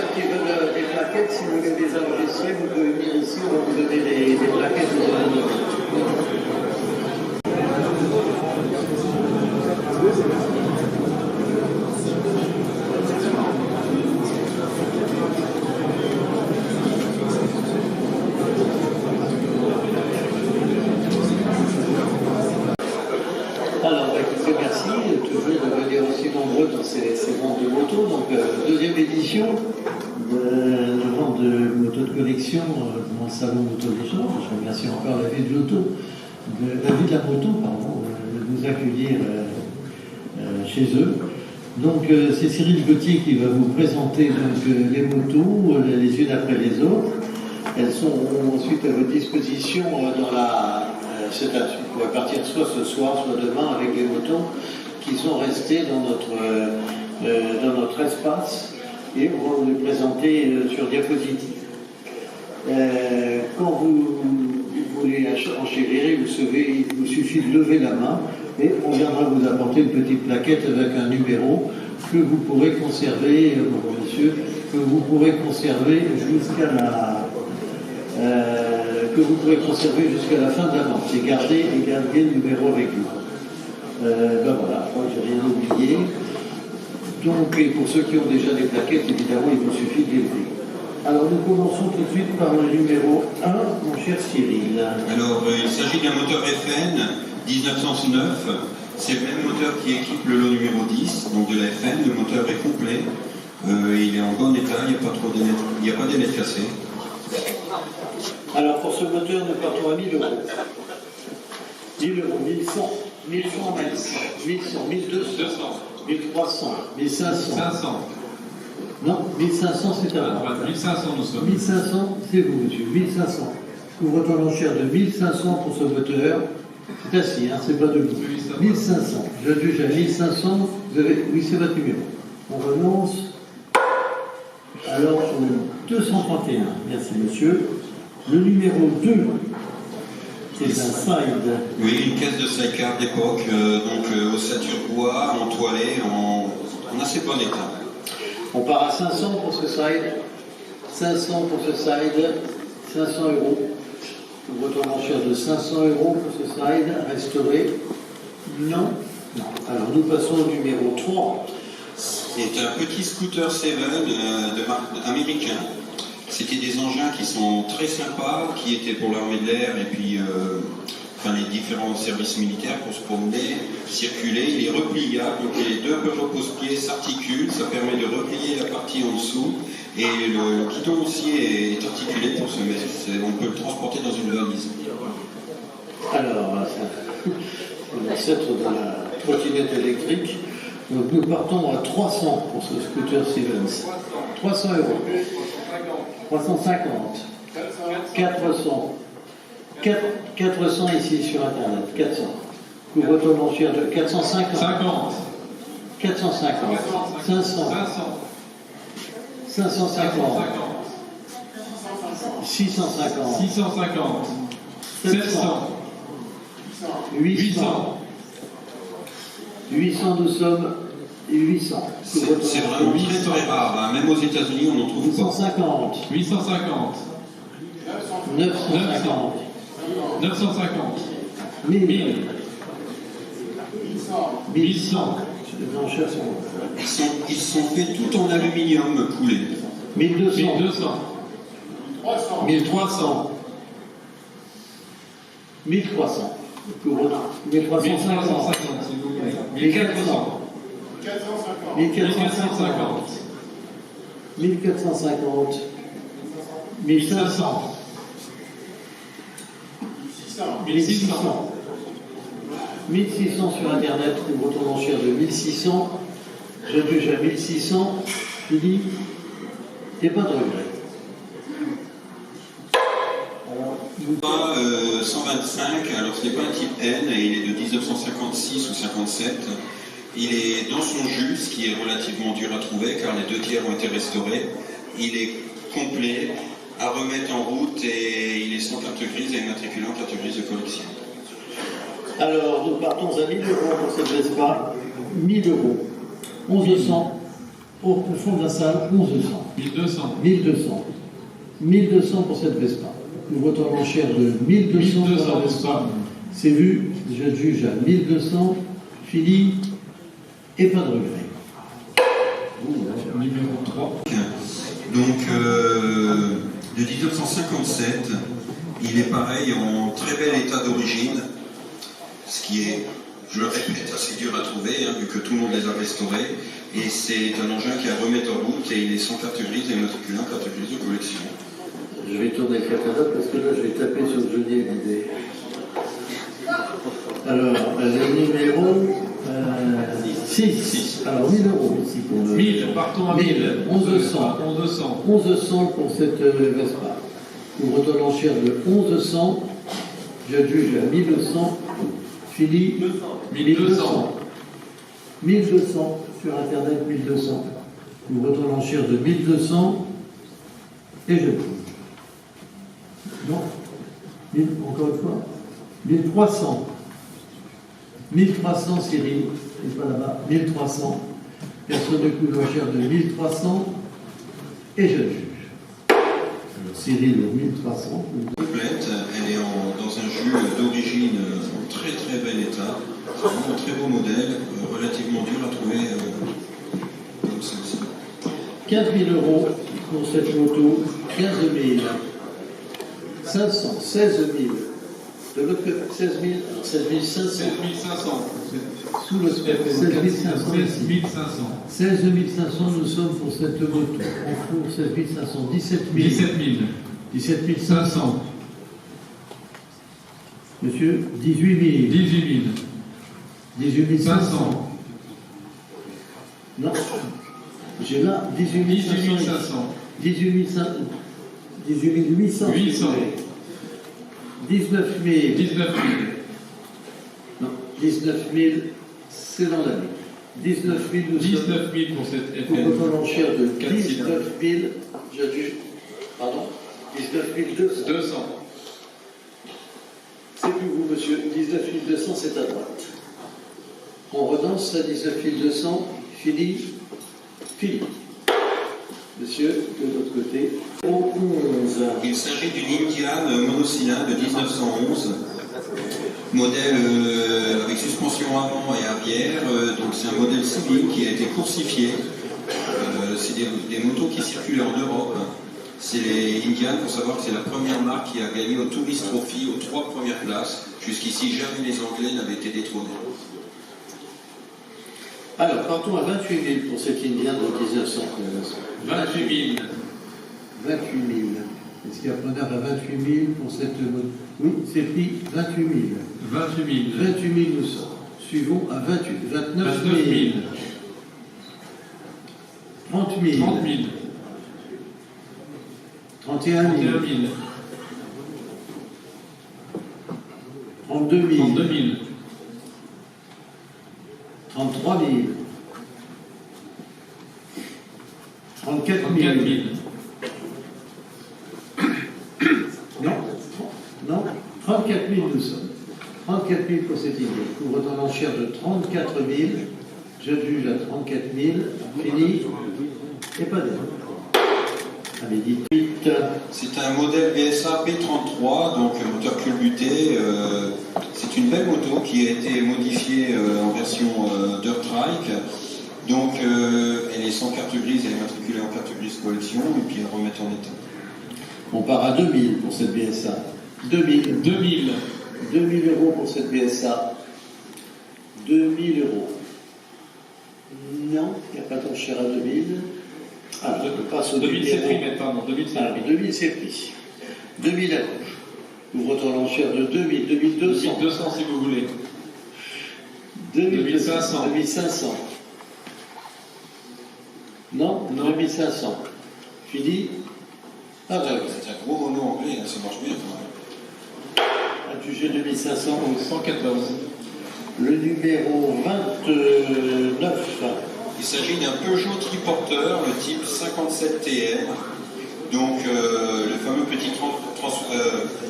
petit peu des plaquettes. Si vous voulez les enregistrer, vous pouvez venir ici, on va vous donner des plaquettes. Alors, écoutez, merci toujours de venir aussi nombreux dans ces ventes de motos. Donc, deuxième édition de vente de motos de collection dans le salon Moto d'échange. Je remercie encore la ville de la moto, de nous accueillir chez eux. Donc, c'est Cyril Gauthier qui va vous présenter donc, les motos les unes après les autres. Elles sont ensuite à votre disposition dans la. Vous pouvez partir soit ce soir, soit demain avec des motos qui sont restées dans notre espace et on va vous les présenter sur diapositive. Quand vous voulez enchérir, il vous suffit de lever la main et on viendra vous apporter une petite plaquette avec un numéro que vous pourrez conserver, monsieur, que vous pourrez conserver jusqu'à la fin de la vente. Et garder le numéro avec vous. Ben voilà, je crois que j'ai rien oublié. Donc, et pour ceux qui ont déjà des plaquettes, évidemment, il vous suffit de les lever. Alors, nous commençons tout de suite par le numéro 1, mon cher Cyril. Alors, il s'agit d'un moteur FN 1909. C'est le même moteur qui équipe le lot numéro 10, donc de la FN. Le moteur est complet. Il est en bon état, il n'y a pas d'ailettes cassées. Alors, pour ce moteur, nous partons à 1000 euros. 1000 euros, 1100, 1100 mètres, 1100, 1200, 1300, 1500. 500. Non, 1500 c'est à moi. 1500 nous sommes. 1500, c'est vous, monsieur. 1500. Couvre-toi l'enchère de 1500 pour ce moteur. C'est assis, hein, c'est pas debout. 1500. Je juge à 1500. Vous avez... Oui, c'est votre numéro. On renonce. Alors, 231. Merci, monsieur. Le numéro 2, c'est un side. Oui, une caisse de sidecar d'époque, ossature bois, entoilée, en assez bon état. On part à 500 pour ce side. 500 pour ce side. 500 euros. Une retour d'enchère de 500 euros pour ce side. Restauré. Non. Alors, nous passons au numéro 3. C'est un petit scooter Seven de marque américain. C'était des engins qui sont très sympas, qui étaient pour l'armée de l'air et puis les différents services militaires pour se promener, circuler. Il est repliable, donc les deux repose-pieds s'articulent, ça permet de replier la partie en dessous. Et le guidon aussi est articulé pour se mettre. On peut le transporter dans une valise. Alors, c'est l'ancêtre de la trottinette électrique. Donc nous partons à 300 pour ce scooter Stevens. 300 euros. 350. 400. 400 ici sur Internet. 400. Couvre-toi l'enchère de 450. 50. 450. 500. 550. 650. 650. 700. 800. 800 nous sommes. 800. C'est vraiment très rare, hein. Même aux États-Unis on n'en trouve pas. 850. 850. 950. 950. 1000. 1100. Les enchères sont. Ils sont faits tout en aluminium coulé. 1200. 1200. 1300. 1300. 1350. 1400. 1450. 1450. 1500. 1600. 1600 sur Internet, une retour d'enchère de 1600. Je juge à 1600. Je dis, il n'y a pas de regret. 125, alors ce n'est pas un type N, et il est de 1956 ou 57. Il est dans son jus, ce qui est relativement dur à trouver car les 2 tiers ont été restaurés. Il est complet, à remettre en route et il est sans carte grise et immatriculé en carte grise de collection. Alors, nous partons à 1000 euros pour cette Vespa. 1000 euros. 1100. Au fond de la salle, 1100. 1200. 1200. 1200 pour cette Vespa. Nous votons l'enchère de 1200 pour la Vespa. C'est vu, je juge à 1200, fini, et pas de regret. Numéro 3. Donc, de 1957, il est pareil en très bel état d'origine, ce qui est, je le répète, assez dur à trouver, hein, vu que tout le monde les a restaurés. Et c'est un engin qui est à remettre en route et il est sans carte grise et immatriculé en carte grise de collection. Je vais tourner le catalogue parce que là je vais taper sur le Johnny Hallyday. Alors, le numéro 6. Alors 1000 euros ici pour le. 1000, partons à 1000. 1100. 1100. 1100 pour cette Vespa. Nous votons l'enchère de 1100. Je juge à 1200. Fini. 1200. 1200 sur internet, 1200. Nous votons l'enchère de 1200 et je juge. Non, encore une fois, 1300. 1300, Cyril, n'est pas là-bas, 1300. Personne ne coûte l'enchère de 1300 et je juge. Alors, Cyril, 1300. Complète, elle est dans un jus d'origine en très très bel état. C'est vraiment un très beau modèle, relativement dur à trouver comme celle-ci. 15 000 euros pour cette moto, 15 000. 500, 16 000. De l'autre côté, 16 000, alors 16 500. 16 500. Sous le spectre, 16 500. 16 500. 16 500, nous sommes pour cette moto. En cours, 16 500, 17 000. 17 000. 17 500. 500. Monsieur, 18 000. 18 000. 18 500. 500. Non. J'ai là 18 500. 18 500. 18 500. 18 800. 800. 19 000. 19 000. Non, 19 000, c'est dans l'année. 19 000, nous sommes. 19 000 pour cette Pour FN. votre l'enchère de 4 19 000, j'adjuge. Pardon 19 200. 200. C'est plus vous, monsieur. 19 200, c'est à droite. On renonce à 19 200. Fini. Fini. Monsieur, de l'autre côté. Au 11. Il s'agit d'une Indian monocylindre de 1911, modèle avec suspension avant et arrière, donc c'est un modèle civil qui a été coursifié. C'est des motos qui circulent en Europe. C'est les Indian, il faut savoir que c'est la première marque qui a gagné au Tourist Trophy aux 3 premières places. Jusqu'ici, jamais les Anglais n'avaient été détrônés. Alors, partons à 28 000 pour cette Indian de 1911. 28 000. 28 000. Est-ce qu'il y a preneur à 28 000 pour cette moto? Oui, c'est pris 28 000. 28 000. 28 000 nous sommes. Suivons à 28. 29 000. 30 000. 30 000. 31 000. 31 000. 32 000. 32 000. 33 000. 34 000. 34 000. Non, non, 34 000 nous sommes. 34 000 pour cette idée. Couvrant l'enchère de 34 000. Je juge à 34 000. Fini. Et pas d'aide. Allez, dites 8. C'est un modèle BSA P33, donc moteur culbuté. C'est une belle moto qui a été modifiée en version Dirt Trike. Donc elle est sans carte grise, elle est matriculée en carte grise collection et puis elle remet en état. On part à 2000 pour cette BSA. 2000. 2000. 2000 euros pour cette BSA. 2000 euros. Non, il n'y a pas d'enchère à 2000. Ah, je passe au 2000 c'est numéro. pris, mais pardon, 2000 c'est Alors, pris. 2000 c'est pris. 2000 à gauche. Ouvre-toi l'enchère de 2000, 2200. 2200 si vous voulez. 2500. 2500. Non, Non. 2500. Fini. Ah, ouais. C'est un gros mono anglais, hein, ça marche bien. Adjugé 2500. 114. Le numéro 29. Il s'agit d'un Peugeot triporteur, le type 57 TR. Donc le fameux petit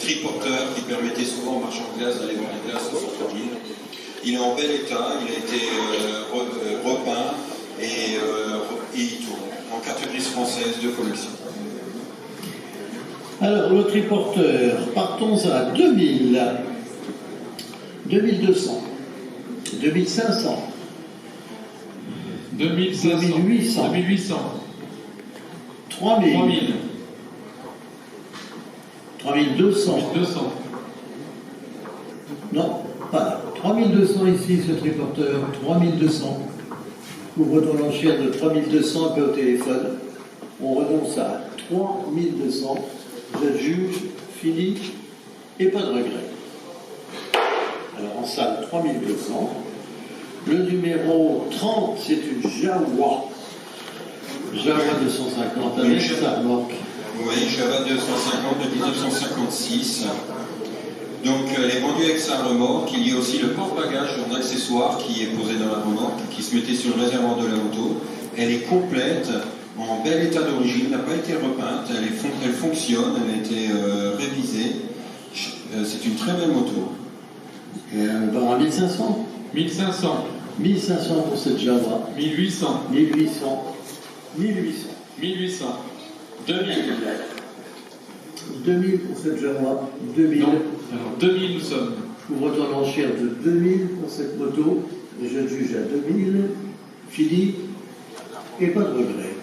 triporteur qui permettait souvent aux marchands de glace d'aller voir les glaces au centre-ville. Il est en bel état, il a été repeint et il carte grise française de collection. Alors, le triporteur, partons à 2000, 2200, 2500, 2500. 2800. 2800. 3000, 3000. 3200, 200. non, pas là. 3200 ici, ce triporteur, 3200. Ouvre-t-on l'enchère de 3200 un peu au téléphone. On renonce à 3200. Je juge, fini, et pas de regret. Alors en salle, 3200. Le numéro 30, c'est une Jawa. Jawa 250 avec sa remorque. Oui, Java 250 de 1956. Donc elle est vendue avec sa remorque. Il y a aussi le porte-bagages en accessoire qui est posé dans la remorque, qui se mettait sur le réservoir de la moto. Elle est complète, en bel état d'origine, n'a pas été repeinte, elle fonctionne, elle a été révisée. C'est une très belle moto. Dans un 1500 1500. 1500 pour cette Jawa. 1800. 1800. 1800. 1800. 2000. 2000 pour cette Jawa. 2000. Non. Alors 2000 nous sommes. Ouvre-t-on l'enchère de 2000 pour cette moto. Et je juge à 2000. Fini. Et pas de regret.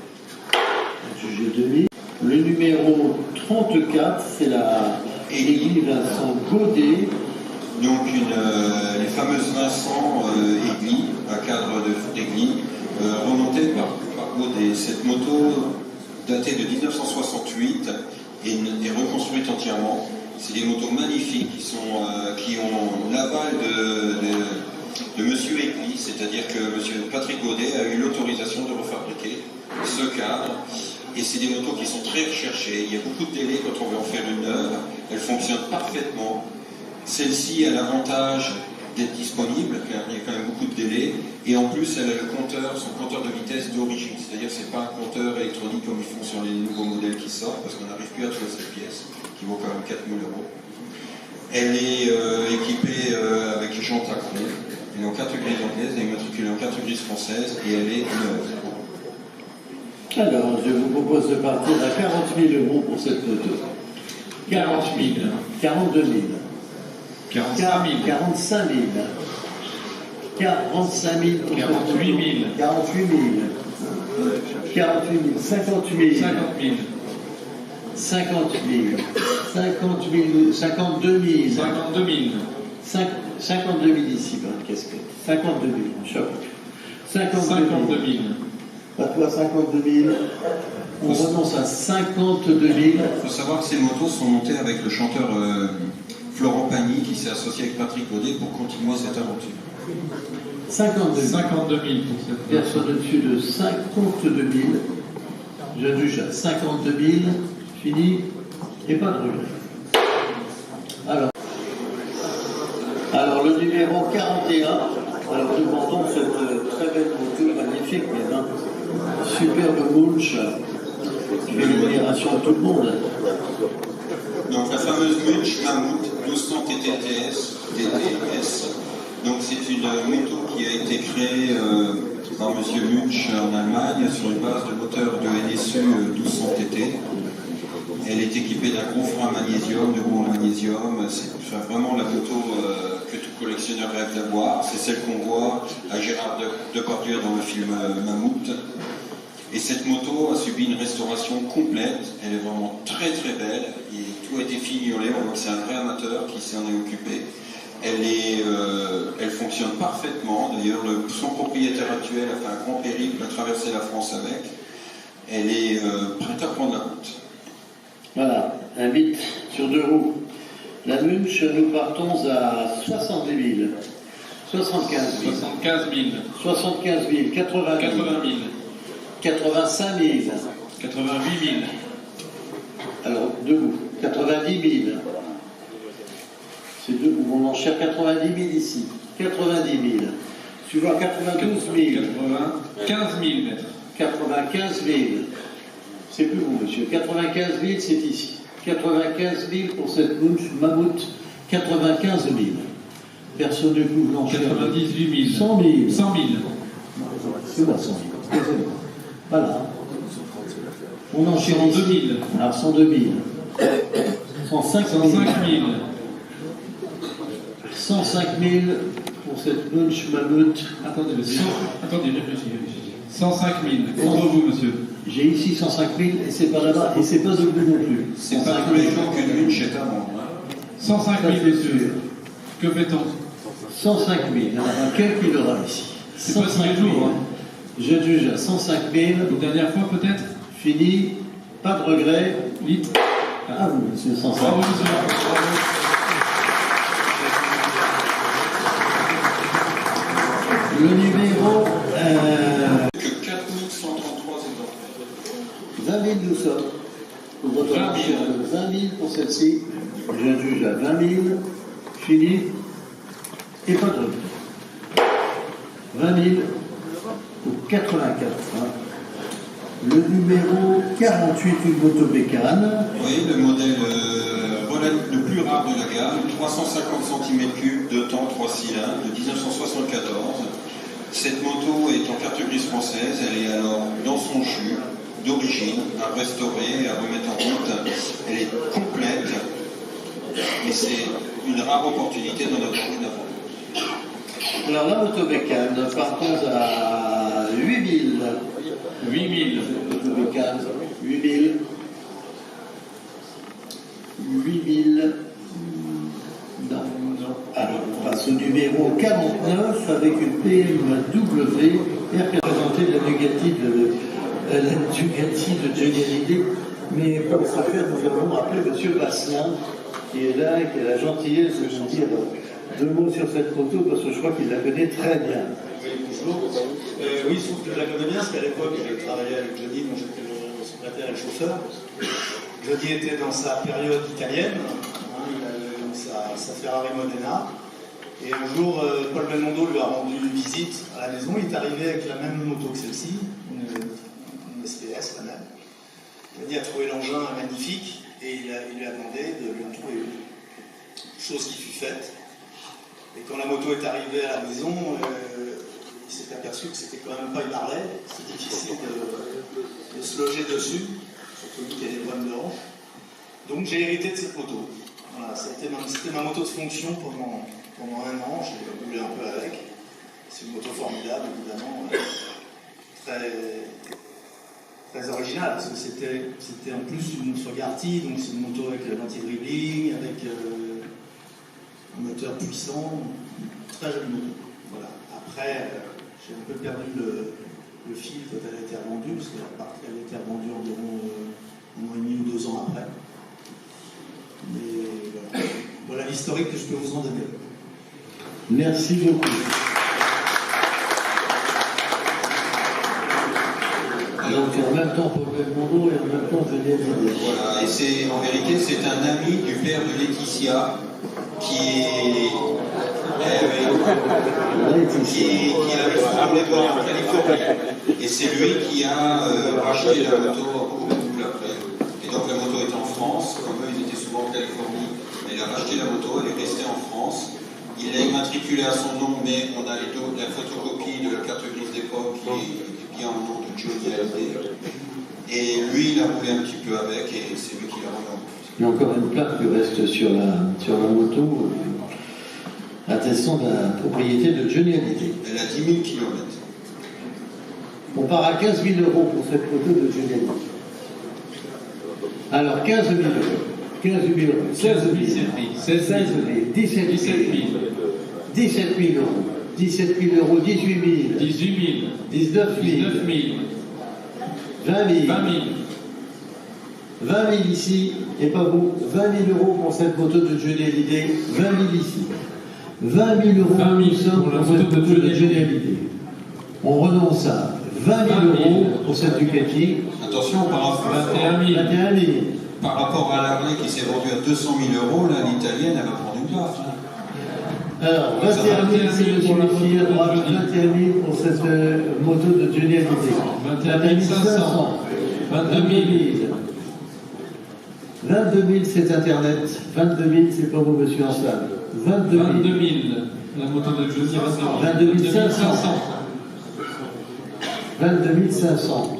Je juge à 2000. Le numéro 34, c'est la Élie Vincent Godet. Donc les fameuses Vincent aiguilles, à cadre d'aiguilles, remontées par Godet. Cette moto datée de 1968 est reconstruite entièrement. C'est des motos magnifiques qui ont l'aval de Monsieur Aiguille, c'est-à-dire que Monsieur Patrick Godet a eu l'autorisation de refabriquer ce cadre. Et c'est des motos qui sont très recherchées. Il y a beaucoup de délais quand on veut en faire une neuve. Elle fonctionne parfaitement. Celle-ci a l'avantage d'être disponible, car il y a quand même beaucoup de délais. Et en plus, elle a son compteur de vitesse d'origine. C'est-à-dire que ce n'est pas un compteur électronique comme ils font sur les nouveaux modèles qui sortent, parce qu'on n'arrive plus à trouver cette pièce, qui vaut quand même 4 000 €. Elle est équipée avec jantes à chrome. Elle est en carte grise anglaise, elle est matriculée en carte grise française, et elle est neuve. Alors, je vous propose de partir à 40 000 € pour cette moto. 40 000. 42 000. 45 000. 45 000. 45 000 pour 48 000. 48 000. 48 000. 58 000. 50 000. 50 000. 50 000. 52 000. 52 000. 52 000 ici, dans la casquette. 52 000, choc. 52 000. Pas toi, 52 000. On renonce à 52 000. Il faut savoir que ces motos sont montées avec le chanteur Florent Pagny qui s'est associé avec Patrick Godet pour continuer cette aventure. 52 000. 52 000 pour cette Personne au-dessus de 52 000. Je juge à 52 000. Fini. Et pas de regret. Alors le numéro 41. Alors nous vendons cette très belle moto magnifique, mais hein, superbe Munch. Qui fait l'admiration à tout le monde. Donc la fameuse Munch Mammut 1200 TTS. Donc c'est une moto qui a été créée par M. Munch en Allemagne sur une base de moteur de NSU 1200 TT. Elle est équipée d'un gros frein magnésium, de roues en magnésium. C'est vraiment la moto que tout collectionneur rêve d'avoir. C'est celle qu'on voit à Gérard Depardieu dans le film Mammut. Et cette moto a subi une restauration complète. Elle est vraiment très très belle. Et tout a été fignolé. On voit que c'est un vrai amateur qui s'en est occupé. Elle fonctionne parfaitement. D'ailleurs, son propriétaire actuel a fait un grand périple, a traversé la France avec. Elle est prête à prendre la route. Voilà, un 8 sur 2 roues. La Munch, nous partons à 70 000, 75 000, 75 000. 75 000, 80 000, 80 000. 85 000. 88 000. Alors, debout, 90 000. C'est debout, on enchère 90 000 ici. 90 000. Suivant 92 000. 95 000 mètres. 95 000. C'est plus vous, monsieur. 95 000, c'est ici. 95 000 pour cette Mammut. 95 000. Personne ne couvre l'enchère. 98 000. 100 000. 100 000. C'est moi, 100 000. Excusez-moi. Voilà. On enchaîne 102 ici. 000. Alors 102 000. 105 000. 105 000. 105 000 pour cette bunch mammouth. Attendez, réfléchissez. 105 000. Contre vous, monsieur. J'ai ici 105 000 et c'est pas là-bas et c'est pas debout non plus. C'est pas tous les jours qu'une lune chez Amand. 105 000, monsieur. Que fait-on? 105 000. Il y en a quel qu'il aura ici? C'est pas tous les jours. Hein. Je juge à 105 000. Une dernière fois, peut-être? Fini. Pas de regret. Litre. Ah, vous, monsieur 105 000. Bravo, monsieur. Bravo. Le numéro Que 4133 exemplaires. 20 000 nous sommes. Nous votons 20 000. 20 000 pour celle-ci. Je juge à 20 000. Fini. Et pas de regret. 20 000 pour 84. Hein. Le numéro 48, une moto bécane. Oui, le modèle le plus rare de la gamme, 350 cm3 de temps, 3 cylindres, de 1974. Cette moto est en carte grise française, elle est alors dans son jus, d'origine, à restaurer, à remettre en route. Elle est complète, et c'est une rare opportunité dans notre journée d'avant. Alors la moto bécane, partons à 8 000. 8 000. Moto bécane, 8 000. 8 000. Non. Alors, on passe au numéro 49 avec une PMW et représenter la Bugatti de Johnny Hallyday. Mais pour ce faire, nous avons appelé M. Basselin, qui est là et qui a la gentillesse de nous dire deux mots sur cette moto, parce que je crois qu'il la connaît très bien. Oui, bonjour. Oui, je trouve que je la connais bien, parce qu'à l'époque, j'ai travaillé avec Johnny, dont j'étais le secrétaire et le chauffeur. Johnny était dans sa période italienne, hein, il avait donc sa Ferrari Modena. Et un jour, Paul Belmondo lui a rendu visite à la maison. Il est arrivé avec la même moto que celle-ci, une SPS, la même. Johnny a trouvé l'engin magnifique et il lui a demandé de lui en trouver une. Chose qui fut faite. Et quand la moto est arrivée à la maison, il s'est aperçu que c'était quand même pas une Harley. C'était difficile de se loger dessus, surtout lui qui a des problèmes de hanche. Donc j'ai hérité de cette moto. Voilà, c'était ma moto de fonction pendant un an. J'ai roulé un peu avec. C'est une moto formidable, évidemment, très originale, parce que c'était en plus une Fogarty, donc c'est une moto avec l'anti-dribbling, avec un moteur puissant, très jolie moto. Voilà. Après, j'ai un peu perdu le fil quand elle a été revendue, parce qu'elle a été revendue environ 1 an et demi ou 2 ans après. Mais voilà l'historique que je peux vous en donner. Merci beaucoup. Donc en même temps pour Belmondo et en même temps Johnny Hallyday. Voilà, et c'est en vérité c'est un ami du père de Laetitia qui avait un problème en Californie. Et c'est lui qui a racheté la moto beaucoup après. Et donc la moto est en France, comme eux ils étaient souvent en Californie. Il a racheté la moto, elle est restée en France. Il l'a immatriculée à son nom, mais on a la photocopie de la carte grise d'époque qui est bien au nom de Johnny Hallyday. Et lui, il a roulé un petit peu avec et c'est lui qui l'a remis en route. Il y a encore une plaque qui reste sur la moto, attestant de la propriété de Johnny Hallyday. Elle a 10 000 km. On part à 15 000 € pour cette moto de Johnny Hallyday. Alors 15 000 €. 15 000 €, 16 000, 16 000, 17 000, 17 000 €, 17 000 €, 18 000, 18 000. 19 000, 19 000. 20 000, 20 000. 20 000 ici, et pas vous, 20 000 € pour cette moto de Johnny Hallyday, 20 000 ici. 20 000 € 20 000 nous sommes pour la pour cette moto de moto de Johnny Johnny Hallyday. On renonce à 20 000 € pour cette Ducati, Attention, par 21 000. 21 000. Par rapport à l'Harley qui s'est vendue à 200 000 €, là, l'italienne, elle va prendre une gaffe. Alors, 21 000, c'est le suivi à droite, 21 000 pour cette moto de Johnny Hallyday. 21 500. 22 000. 22 000, c'est Internet. 22 000, c'est pas vous, monsieur Ansal. 22 000. 22 000. La moto de Johnny 22 500. 22 500.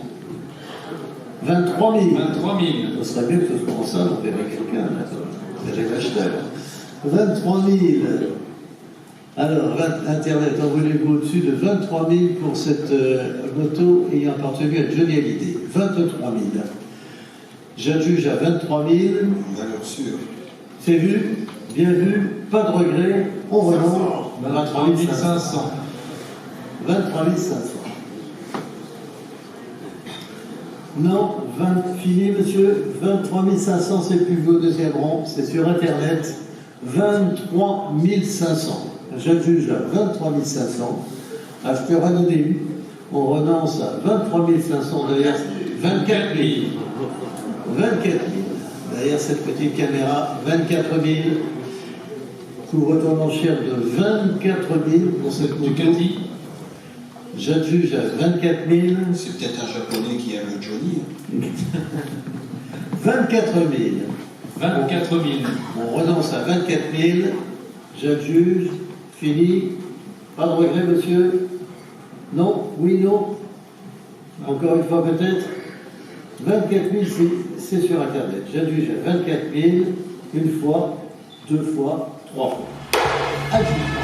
23 000. 23 000. Ce serait bien que ce soit en salle, on verrait quelqu'un, là. Verrait l'acheteur. 23 000. Alors, Internet, envoyez-vous au-dessus de 23 000 pour cette moto ayant appartenu à Johnny Hallyday. 23 000. J'adjuge à 23 000. Valeur sûre. C'est vu, bien vu, pas de regret, on renonce. 23 500. 23 500. Non, fini monsieur, 23 500 c'est le plus beau deuxième rang, c'est sur Internet. 23 500. J'adjuge à 23 500. Acheteur anonyme, on renonce à 23 500 derrière 24 000. 24 000. Derrière cette petite caméra, 24 000. Coût retourne en chair de 24 000 pour cette moto. Ducati. J'adjuge à 24 000. C'est peut-être un japonais qui aime Johnny. 24 000. 24 000. On renonce à 24 000. J'adjuge. Fini. Pas de regret, monsieur? Non? Oui, non? Encore une fois, peut-être? 24 000, c'est sur Internet. J'adjuge à 24 000, une fois, deux fois, trois fois. Adjuge.